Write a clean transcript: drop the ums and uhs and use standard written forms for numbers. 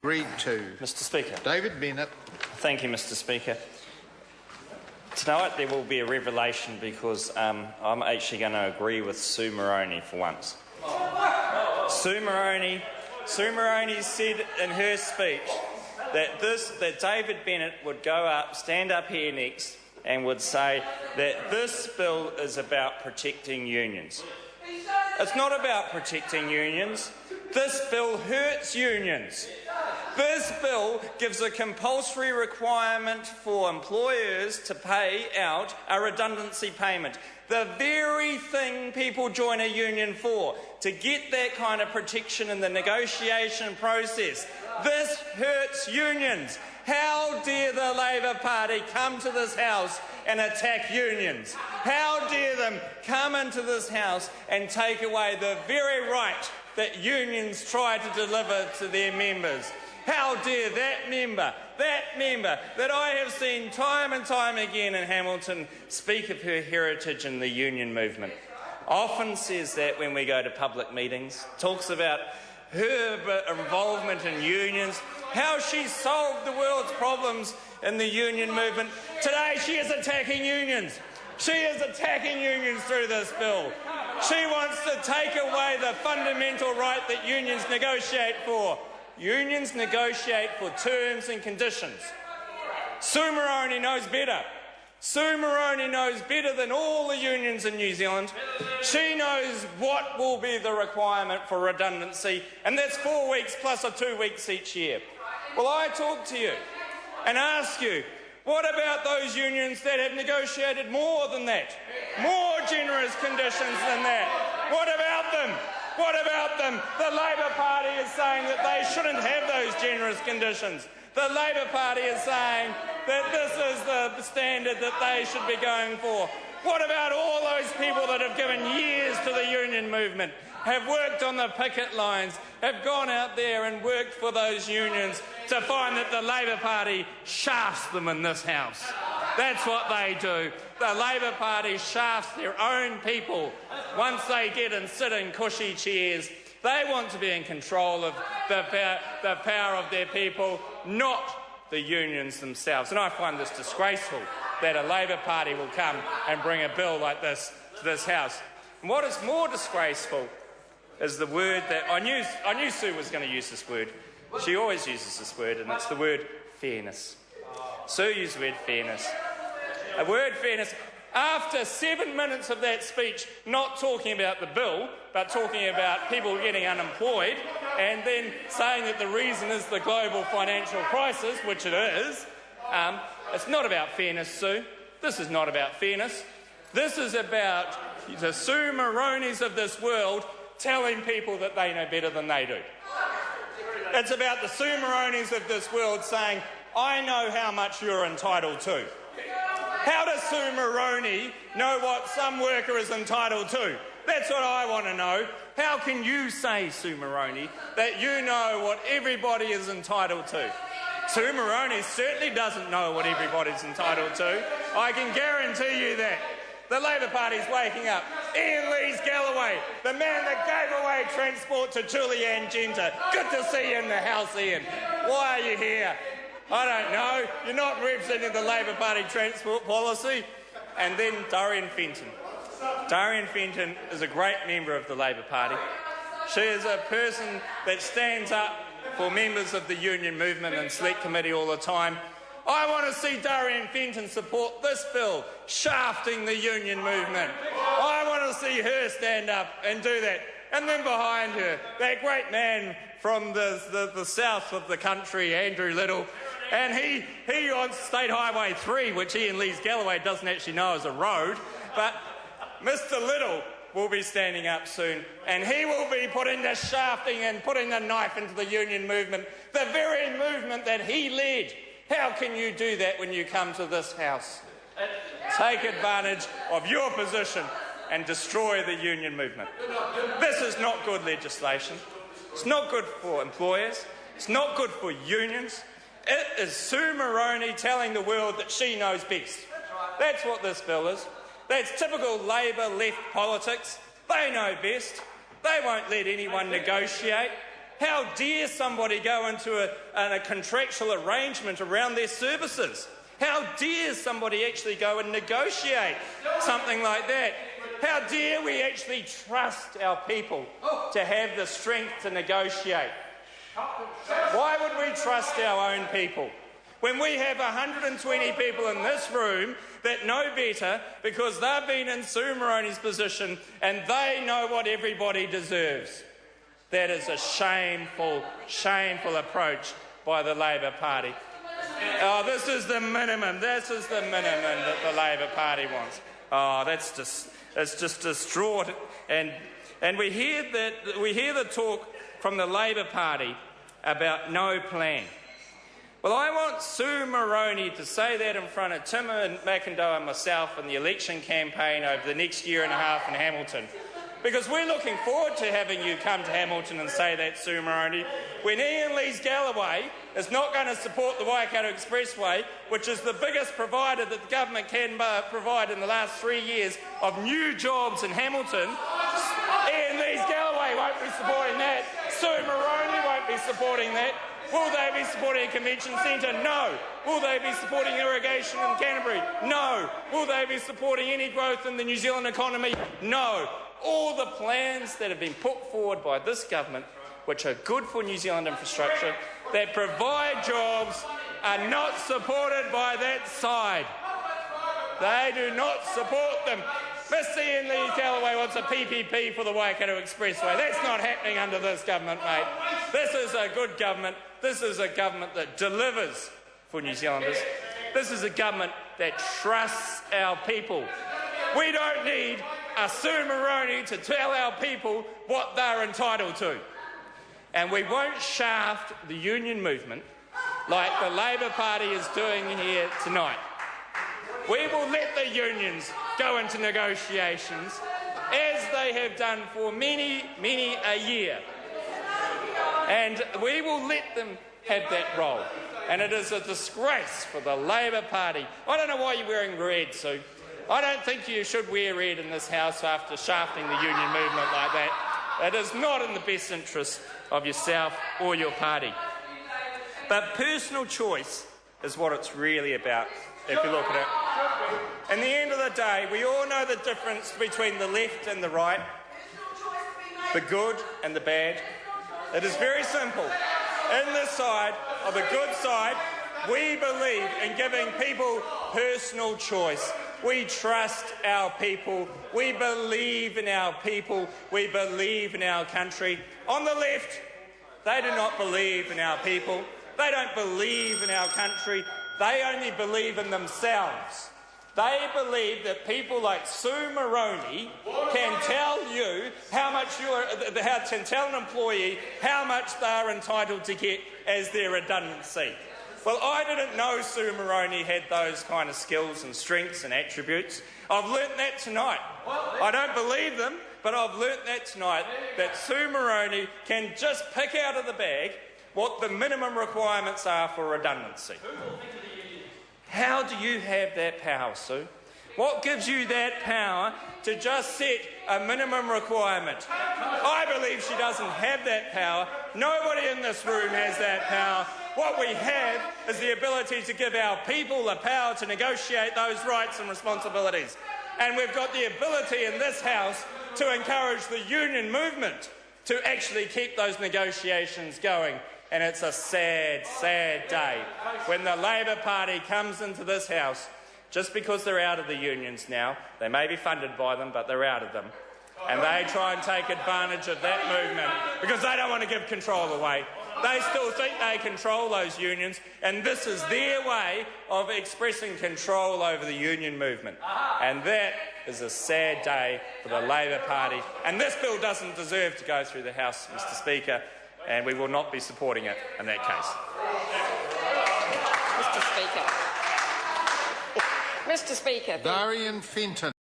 Agreed to. Mr Speaker. David Bennett. Thank you, Mr Speaker. Tonight there will be a revelation because I'm actually going to agree with Sue Moroney for once. Sue Moroney said in her speech that David Bennett would stand up here next and would say that this bill is about protecting unions. It's not about protecting unions. This bill hurts unions. This bill gives a compulsory requirement for employers to pay out a redundancy payment. The very thing people join a union for, to get that kind of protection in the negotiation process. This hurts unions. How dare the Labor Party come to this House and attack unions? How dare them come into this House and take away the very right that unions try to deliver to their members? How dare that member that I have seen time and time again in Hamilton speak of her heritage in the union movement, often says that when we go to public meetings, talks about her involvement in unions, how she solved the world's problems in the union movement. Today she is attacking unions. She is attacking unions through this bill. She wants to take away the fundamental right that unions negotiate for. Unions negotiate for terms and conditions. Sue Moroney knows better. Sue Moroney knows better than all the unions in New Zealand. She knows what will be the requirement for redundancy, and that's 4 weeks plus 2 weeks each year. Well, I talk to you and ask you, what about those unions that have negotiated more than that? More generous conditions than that? What about them? What about them? The Labor Party is saying that they shouldn't have those generous conditions. The Labor Party is saying that this is the standard that they should be going for. What about all those people that have given years to the union movement, have worked on the picket lines, have gone out there and worked for those unions to find that the Labor Party shafts them in this House? That's what they do. The Labor Party shafts their own people. Once they get and sit in cushy chairs, they want to be in control of the power of their people, not the unions themselves. And I find this disgraceful that a Labor Party will come and bring a bill like this to this House. And what is more disgraceful is the word that I knew Sue was going to use this word. She always uses this word, and it's the word fairness. Sue used the word fairness. A word fairness. After 7 minutes of that speech, not talking about the bill, but talking about people getting unemployed, and then saying that the reason is the global financial crisis, which it is, it's not about fairness, Sue. This is not about fairness. This is about the Sue Moroneys of this world telling people that they know better than they do. It's about the Sue Moroneys of this world saying, I know how much you're entitled to. How does Sue Moroney know what some worker is entitled to? That's what I want to know. How can you say, Sue Moroney, that you know what everybody is entitled to? Sue Moroney certainly doesn't know what everybody's entitled to. I can guarantee you that. The Labor Party's waking up. Ian Lees-Galloway, the man that gave away transport to Julianne Genter. Good to see you in the House, Ian. Why are you here? I don't know. You're not representing the Labor Party transport policy. And then Dorian Fenton. Dorian Fenton is a great member of the Labor Party. She is a person that stands up for members of the union movement and select committee all the time. I want to see Dorian Fenton support this bill, shafting the union movement. I want to see her stand up and do that. And then behind her, that great man from the south of the country, Andrew Little, and he on State Highway 3, which Ian Lees-Galloway doesn't actually know is a road, but Mr Little will be standing up soon, and he will be putting the shafting and putting the knife into the union movement, the very movement that he led. How can you do that when you come to this House? Take advantage of your position and destroy the union movement. This is not good legislation. It's not good for employers. It's not good for unions. It is Sue Moroney telling the world that she knows best. That's what this bill is. That's typical Labor left politics. They know best. They won't let anyone negotiate. How dare somebody go into a contractual arrangement around their services? How dare somebody actually go and negotiate something like that? How dare we actually trust our people to have the strength to negotiate? Why would we trust our own people when we have 120 people in this room that know better because they've been in Sue Moroney's position and they know what everybody deserves? That is a shameful, shameful approach by the Labor Party. Oh, this is the minimum. This is the minimum that the Labor Party wants. Oh, it's just distraught. And we hear the talk from the Labor Party about no plan. Well, I want Sue Moroney to say that in front of Tim McIndoe and myself in the election campaign over the next year and a half in Hamilton. Because we're looking forward to having you come to Hamilton and say that, Sue Moroney, when Ian Lees-Galloway is not going to support the Waikato Expressway, which is the biggest provider that the government can provide in the last 3 years of new jobs in Hamilton. Ian Lees-Galloway won't be supporting that. Sue Moroney won't be supporting that. Will they be supporting a convention centre? No. Will they be supporting irrigation in Canterbury? No. Will they be supporting any growth in the New Zealand economy? No. All the plans that have been put forward by this government, which are good for New Zealand infrastructure, that provide jobs, are not supported by that side. They do not support them. Mr. Ian Lees-Galloway wants a PPP for the Waikato Expressway. That's not happening under this government, mate. This is a good government. This is a government that delivers for New Zealanders. This is a government that trusts our people. We don't need a Sue Moroney to tell our people what they're entitled to. And we won't shaft the union movement like the Labor Party is doing here tonight. We will let the unions go into negotiations as they have done for many, many a year. And we will let them have that role. And it is a disgrace for the Labor Party. I don't know why you're wearing red, Sue. I don't think you should wear red in this House after shafting the union movement like that. It is not in the best interest of yourself or your party. But personal choice is what it's really about, if you look at it. In the end of the day, we all know the difference between the left and the right, the good and the bad. It is very simple. In this side, of the good side, we believe in giving people personal choice. We trust our people. We believe in our people. We believe in our country. On the left, they do not believe in our people. They don't believe in our country. They only believe in themselves. They believe that people like Sue Moroney can tell you can tell an employee how much they are entitled to get as their redundancy. Well, I didn't know Sue Moroney had those kind of skills and strengths and attributes. I've learnt that tonight. I don't believe them, but I've learnt that tonight, that Sue Moroney can just pick out of the bag what the minimum requirements are for redundancy. How do you have that power, Sue? What gives you that power to just set a minimum requirement? I believe she doesn't have that power. Nobody in this room has that power. What we have is the ability to give our people the power to negotiate those rights and responsibilities. And we've got the ability in this House to encourage the union movement to actually keep those negotiations going. And it's a sad, sad day when the Labor Party comes into this House, just because they're out of the unions now. They may be funded by them, but they're out of them. And they try and take advantage of that movement because they don't want to give control away. They still think they control those unions, and this is their way of expressing control over the union movement. And that is a sad day for the Labor Party. And this bill doesn't deserve to go through the House, Mr. Speaker, and we will not be supporting it in that case. Mr. Speaker. Darian Fenton.